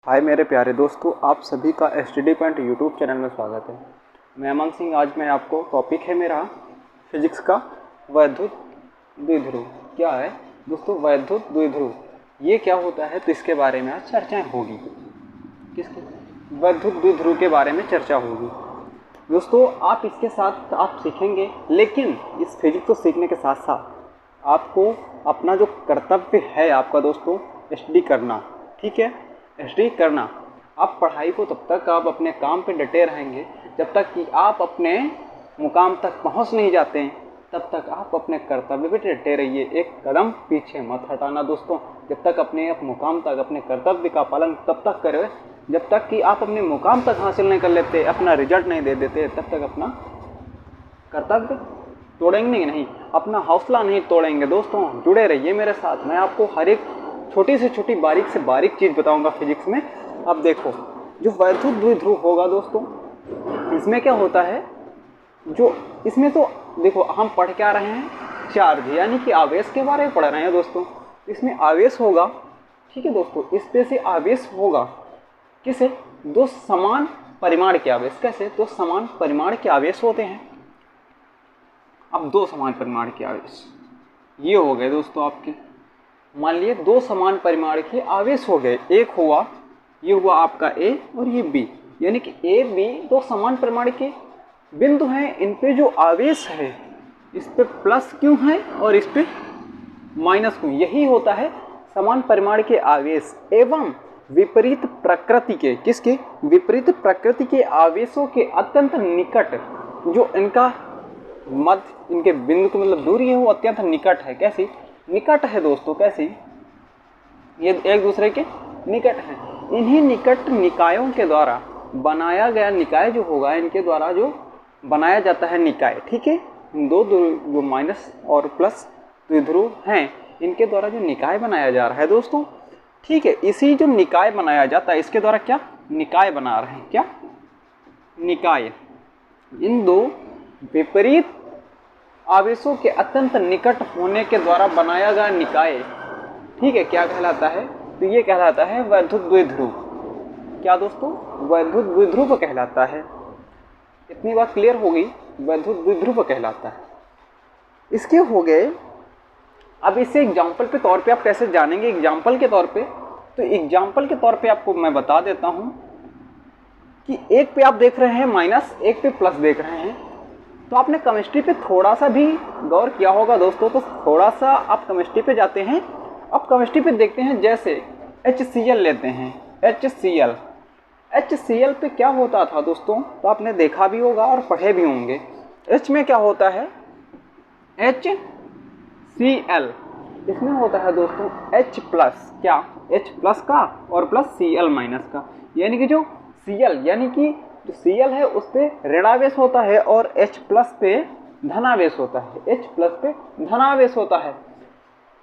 हाय मेरे प्यारे दोस्तों, आप सभी का स्टडी पॉइंट यूट्यूब चैनल में स्वागत है। मैं अमन सिंह। आज मैं आपको टॉपिक है मेरा फिजिक्स का वैद्युत द्विध्रुव। क्या है दोस्तों वैद्युत द्विध्रुव, ये क्या होता है, तो इसके बारे में आज चर्चाएं होगी। किसके वैद्युत द्विध्रुव के बारे में चर्चा होगी दोस्तों। आप इसके साथ आप सीखेंगे, लेकिन इस फिजिक्स को सीखने के साथ साथ आपको अपना जो कर्तव्य है आपका दोस्तों स्टडी करना। ठीक है, स्टडी करना। आप पढ़ाई को तब तक आप अपने काम पे डटे रहेंगे जब तक कि आप अपने मुकाम तक पहुंच नहीं जाते हैं, तब तक आप अपने कर्तव्य पे डटे रहिए। एक कदम पीछे मत हटाना दोस्तों। जब तक अपने मुकाम तक अपने कर्तव्य का पालन तब तक करें जब तक कि आप अपने मुकाम तक हासिल नहीं कर लेते, अपना रिजल्ट नहीं दे देते, तब तक अपना कर्तव्य तोड़ेंगे नहीं, अपना हौसला नहीं तोड़ेंगे। दोस्तों जुड़े रहिए मेरे साथ। मैं आपको हर एक छोटी से छोटी बारीक से बारीक चीज़ बताऊंगा फिजिक्स में। अब देखो, जो वैद्युत द्विध्रुव होगा दोस्तों, इसमें क्या होता है, जो इसमें तो देखो हम पढ़ क्या रहे हैं, चार्ज यानी कि आवेश के बारे में पढ़ रहे हैं दोस्तों। इसमें आवेश होगा, ठीक है दोस्तों, इस पे से आवेश होगा किसे, दो समान परिमाण के आवेश। कैसे, दो समान परिमाण के आवेश होते हैं। अब दो समान परिमाण के आवेश ये हो गए दोस्तों आपके, मान लिए दो समान परिमाण के आवेश हो गए। एक हुआ, ये हुआ आपका ए और ये बी, यानी कि ए बी दो समान परिमाण के बिंदु हैं। इन पे जो आवेश है, इस पे प्लस क्यों है और इस पे माइनस क्यों, यही होता है समान परिमाण के आवेश एवं विपरीत प्रकृति के, किसके, विपरीत प्रकृति के आवेशों के अत्यंत निकट, जो इनका मध्य, इनके बिंदु की मतलब दूरी है, वो अत्यंत निकट है। कैसी निकट है दोस्तों, कैसी, ये एक दूसरे के निकट हैं। इन्हीं निकट निकायों के द्वारा बनाया गया निकाय जो होगा, इनके द्वारा जो बनाया जाता है निकाय, ठीक है, दो जो माइनस और प्लस द्विध्रुव हैं, इनके द्वारा जो निकाय बनाया जा रहा है दोस्तों, ठीक है, इसी जो निकाय बनाया जाता है, इसके द्वारा क्या निकाय बना रहे हैं, क्या निकाय। इन दो विपरीत आवेशों के अत्यंत निकट होने के द्वारा बनाया गया निकाय, ठीक है, क्या कहलाता है, तो ये कहलाता है वैद्युत द्विध्रुव। क्या दोस्तों, वैद्युत द्विध्रुव कहलाता है। इतनी बात क्लियर होगी, वैद्युत द्विध्रुव कहलाता है। इसके हो गए। अब इसे एग्जाम्पल के तौर पे आप कैसे जानेंगे, एग्जाम्पल के तौर पे, तो एग्जाम्पल के तौर पे आपको मैं बता देता हूं कि एक पे आप देख रहे हैं माइनस, एक पे प्लस देख रहे हैं। तो आपने केमिस्ट्री पे थोड़ा सा भी गौर किया होगा दोस्तों, तो थोड़ा सा आप केमिस्ट्री पे जाते हैं। अब केमिस्ट्री पे देखते हैं, जैसे HCl लेते हैं, HCl पे क्या होता था दोस्तों, तो आपने देखा भी होगा और पढ़े भी होंगे। H में क्या होता है, HCl, इसमें होता है दोस्तों H प्लस, क्या H प्लस का और प्लस Cl माइनस का, यानी कि जो Cl यानी कि जो Cl है उस पे ऋणावेश होता है और H प्लस पे धनावेश होता है, H प्लस पे धनावेश होता है।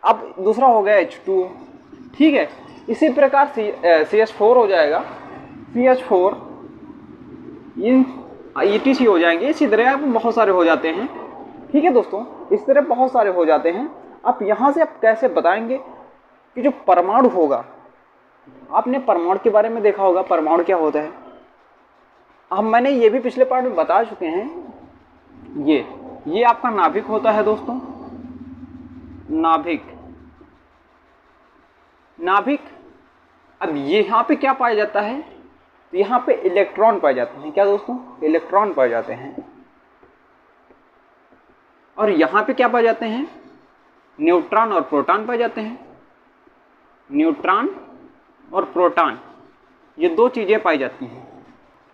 अब दूसरा हो गया H2, ठीक है। इसी प्रकार CH4 हो जाएगा, CH4 इन ETC हो जाएंगे। इसी तरह आप बहुत सारे हो जाते हैं, ठीक है दोस्तों, इस तरह बहुत सारे हो जाते हैं। अब यहाँ से आप कैसे बताएंगे कि जो परमाणु होगा, आपने परमाणु के बारे में देखा होगा, परमाणु क्या होता है, अब मैंने ये भी पिछले पार्ट में बता चुके हैं। ये आपका नाभिक होता है दोस्तों, नाभिक। अब यहाँ पे क्या पाया जाता है, तो यहाँ पे इलेक्ट्रॉन पाए जाते हैं। क्या दोस्तों, इलेक्ट्रॉन पाए जाते हैं। और यहाँ पे क्या पाए जाते हैं, न्यूट्रॉन और प्रोटॉन पाए जाते हैं। न्यूट्रॉन और प्रोटॉन, ये दो चीजें पाई जाती हैं,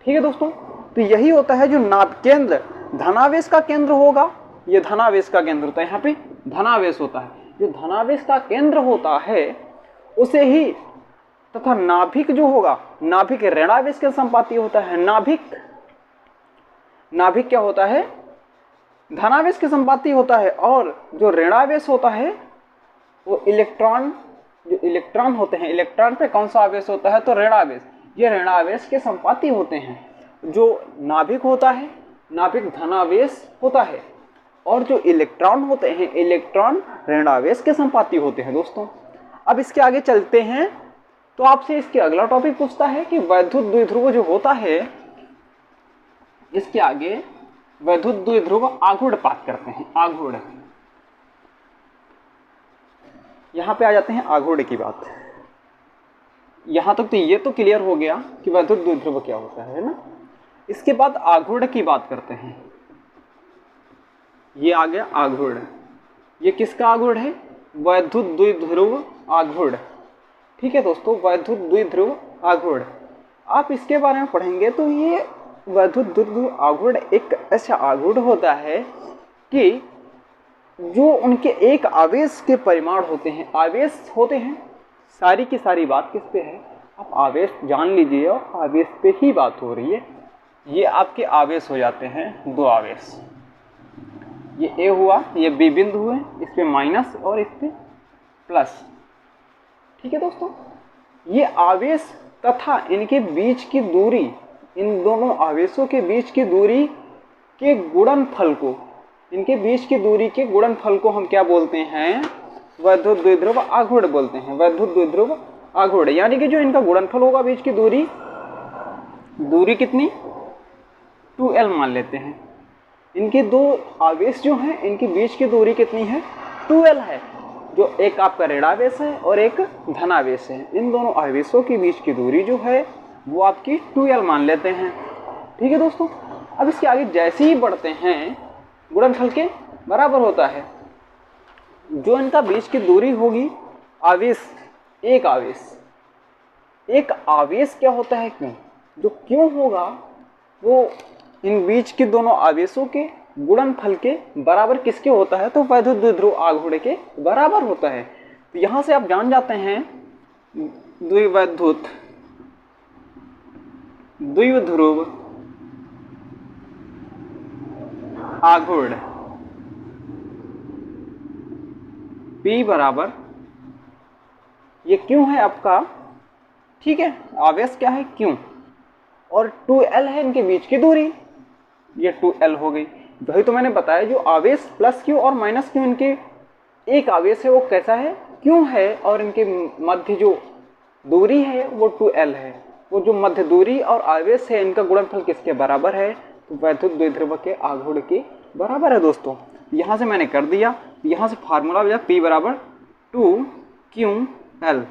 ठीक है दोस्तों। तो यही होता है जो नाभ केंद्र, धनावेश का केंद्र होगा, ये धनावेश का केंद्र होता है, यहाँ पे धनावेश होता है। जो धनावेश का केंद्र होता है उसे ही, तथा नाभिक जो होगा, नाभिक ऋणावेश के संपाती होता है। नाभिक क्या होता है, धनावेश के संपाती होता है। और जो ऋणावेश होता है वो इलेक्ट्रॉन, जो इलेक्ट्रॉन होते हैं, इलेक्ट्रॉन पे कौन सा आवेश होता है, तो ऋणावेश, ये ऋणावेश के संपाती होते हैं। जो नाभिक होता है, नाभिक धनावेश होता है, और जो इलेक्ट्रॉन होते हैं, इलेक्ट्रॉन ऋणावेश के संपाती होते हैं दोस्तों। अब इसके आगे चलते हैं तो आपसे इसके अगला टॉपिक पूछता है कि वैद्युत द्विध्रुव जो होता है, इसके आगे वैद्युत द्विध्रुव आघूर्ण बात करते हैं। आघूर्ण, यहां पे आ जाते हैं आघूर्ण की बात। यहां तक तो ये तो क्लियर हो गया कि वैद्युत द्विध्रुव क्या होता है ना। इसके बाद आघूर्ण की बात करते हैं। ये आ गया आघूर्ण। ये किसका आघूर्ण है? वैद्युत द्विध्रुव आघूर्ण। ठीक है दोस्तों, वैद्युत द्विध्रुव आघूर्ण। आप इसके बारे में पढ़ेंगे तो ये वैद्युत द्विध्रुव आघूर्ण एक ऐसा आघूर्ण होता है कि जो उनके एक आवेश के परिमाण होते हैं, आवेश होते हैं। सारी की सारी बात किस पे है? आप आवेश जान लीजिए और आवेश पे ही बात हो रही है। ये आपके आवेश हो जाते हैं, दो आवेश। ये ए हुआ, ये बी बिंदु हुए, इस पे माइनस और इस पे प्लस। ठीक है दोस्तों, ये आवेश तथा इनके बीच की दूरी, इन दोनों आवेशों के बीच की दूरी के गुणनफल को, इनके बीच की दूरी के गुणनफल को हम क्या बोलते हैं? वैद्युत द्विध्रुव आघूर्ण बोलते हैं। वैद्युत द्विध्रुव आघूर्ण यानी कि जो इनका गुणनफल होगा बीच की दूरी, दूरी कितनी? 2l मान लेते हैं। इनके दो आवेश जो हैं, इनके बीच की दूरी कितनी है? 2l है। जो एक आपका ऋणावेश है और एक धनावेश है, इन दोनों आवेशों के बीच की दूरी जो है वो आपकी 2l मान लेते हैं। ठीक है दोस्तों, अब इसके आगे जैसे ही बढ़ते हैं गुणनफल के बराबर होता है। जो इनका बीच की दूरी होगी, आवेश, एक आवेश क्या होता है? क्यों। जो क्यों होगा वो इन बीच के दोनों आवेशों के गुणनफल के बराबर किसके होता है? तो वैद्युत द्विध्रुव आघूर्ण के बराबर होता है। तो यहां से आप जान जाते हैं द्विवैद्युत द्विध्रुव आघूर्ण P बराबर, ये क्यों है आपका? ठीक है, आवेश क्या है? क्यों, और 2l है इनके बीच की दूरी, ये 2l हो गई। वही तो मैंने बताया, जो आवेश प्लस क्यू और माइनस क्यू, इनके एक आवेश है वो कैसा है? क्यों है, और इनके मध्य जो दूरी है वो 2l है। वो जो मध्य दूरी और आवेश है, इनका गुणनफल किसके बराबर है? तो वैद्युत द्विध्रुव के आघूर्ण के बराबर है दोस्तों। यहाँ से मैंने कर दिया, यहाँ से फार्मूला हो जाए P बराबर 2ql,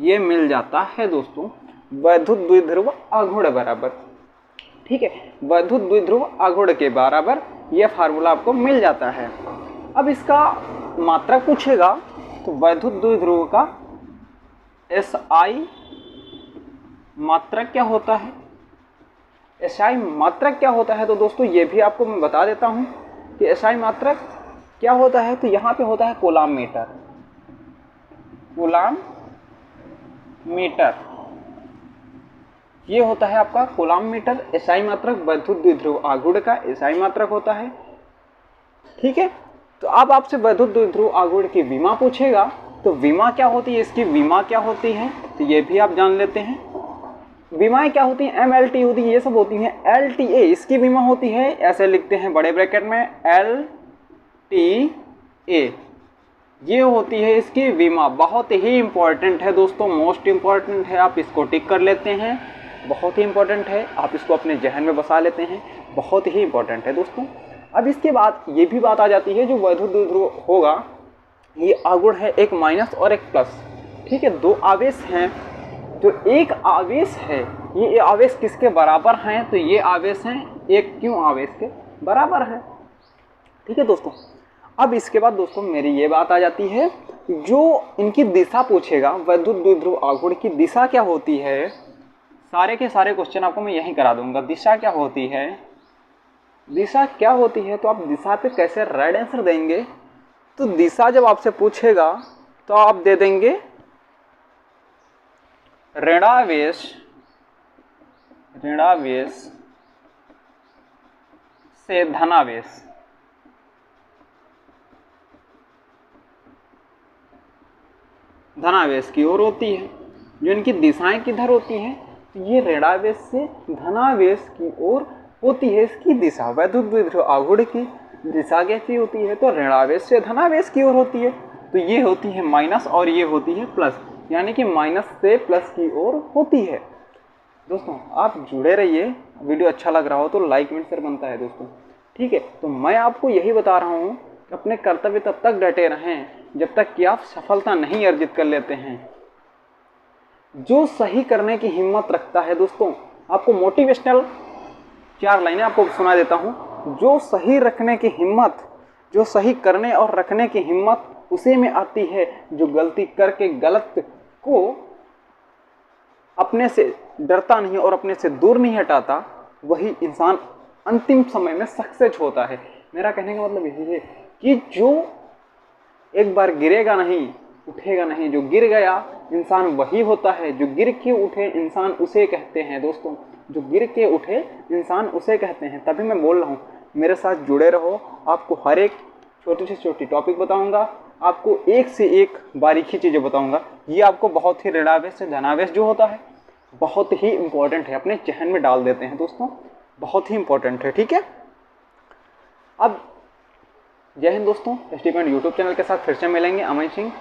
ये मिल जाता है दोस्तों वैद्युत द्विध्रुव आघूर्ण बराबर। ठीक है, वैद्युत द्विध्रुव आघूर्ण के बराबर ये फार्मूला आपको मिल जाता है। अब इसका मात्रक पूछेगा तो वैद्युत द्विध्रुव का SI मात्रक क्या होता है? SI मात्रक क्या होता है? तो दोस्तों ये भी आपको मैं बता देता हूं कि SI मात्रक क्या होता है। तो यहाँ पे होता है कूलाम मीटर। कूलाम मीटर ये होता है आपका कूलाम मीटर। SI मात्रक वैद्युत द्विध्रुव आघूर्ण का SI मात्रक होता है। ठीक है, तो अब आपसे वैद्युत द्विध्रुव आघूर्ण की विमा पूछेगा तो विमा क्या होती है, इसकी विमा क्या होती है, तो ये भी आप जान लेते हैं। विमाएं क्या होती हैं? MLT होती है, ये सब होती हैं। LTA इसकी विमा होती है, ऐसे लिखते हैं बड़े ब्रैकेट में LTA, ये होती है इसकी विमा। बहुत ही इंपॉर्टेंट है दोस्तों, मोस्ट इंपॉर्टेंट है, आप इसको टिक कर लेते हैं। बहुत ही इंपॉर्टेंट है, आप इसको अपने जहन में बसा लेते हैं, बहुत ही इंपॉर्टेंट है दोस्तों। अब इसके बाद ये भी बात आ जाती है, जो वैद्युत द्विध्रुव होगा ये आघूर्ण है, एक माइनस और एक प्लस। ठीक है, दो आवेश हैं, जो एक आवेश है, ये आवेश किसके बराबर हैं? तो ये आवेश हैं एक क्यों आवेश के बराबर है। ठीक है दोस्तों, अब इसके बाद दोस्तों मेरी ये बात आ जाती है, जो इनकी दिशा पूछेगा, वैद्युत द्विध्रुव आघूर्ण की दिशा क्या होती है? सारे के सारे क्वेश्चन आपको मैं यहीं करा दूंगा। दिशा क्या होती है? दिशा क्या होती है? तो आप दिशा पे कैसे राइट आंसर देंगे? तो दिशा जब आपसे पूछेगा तो आप दे देंगे ऋणावेश, ऋणावेश से धनावेश। धनावेश की ओर होती है। जो इनकी दिशाएं किधर होती हैं? तो ये ऋणावेश से धनावेश की ओर होती है इसकी दिशा। वैद्युत द्विध्रुव आघूर्ण की दिशा कैसी होती है? तो ऋणावेश से धनावेश की ओर होती है। तो ये होती है माइनस और ये होती है प्लस। यानी कि माइनस से प्लस की ओर होती है। दोस्तों आप जुड़े रहिए, वीडियो अच्छा लग रहा हो तो लाइक कमेंट शेयर बनता है दोस्तों, ठीक है। तो मैं आपको यही बता रहा हूँ कि अपने कर्तव्य तब तक डटे रहें जब तक कि आप सफलता नहीं अर्जित कर लेते हैं। जो सही करने की हिम्मत रखता है दोस्तों, आपको मोटिवेशनल 4 लाइनें आपको सुना देता हूँ। जो सही रखने की हिम्मत, जो सही करने और रखने की हिम्मत उसी में आती है जो गलती करके गलत को अपने से डरता नहीं और अपने से दूर नहीं हटाता, वही इंसान अंतिम समय में सक्सेस होता है। मेरा कहने का मतलब यही है कि जो एक बार गिरेगा नहीं, उठेगा नहीं, जो गिर गया इंसान वही होता है। जो गिर के उठे इंसान उसे कहते हैं दोस्तों, जो गिर के उठे इंसान उसे कहते हैं। तभी मैं बोल रहा हूँ मेरे साथ जुड़े रहो, आपको हर एक छोटी से छोटी टॉपिक बताऊंगा, आपको एक से एक बारीकी चीज़ें बताऊंगा। ये आपको बहुत ही ऋणावेश से धनावेश जो होता है बहुत ही इंपॉर्टेंट है, अपने जहन में डाल देते हैं दोस्तों, बहुत ही इंपॉर्टेंट है, ठीक है। अब जय हिंद दोस्तों, एसटी पॉइंट यूट्यूब चैनल के साथ फिर से मिलेंगे। अमन सिंह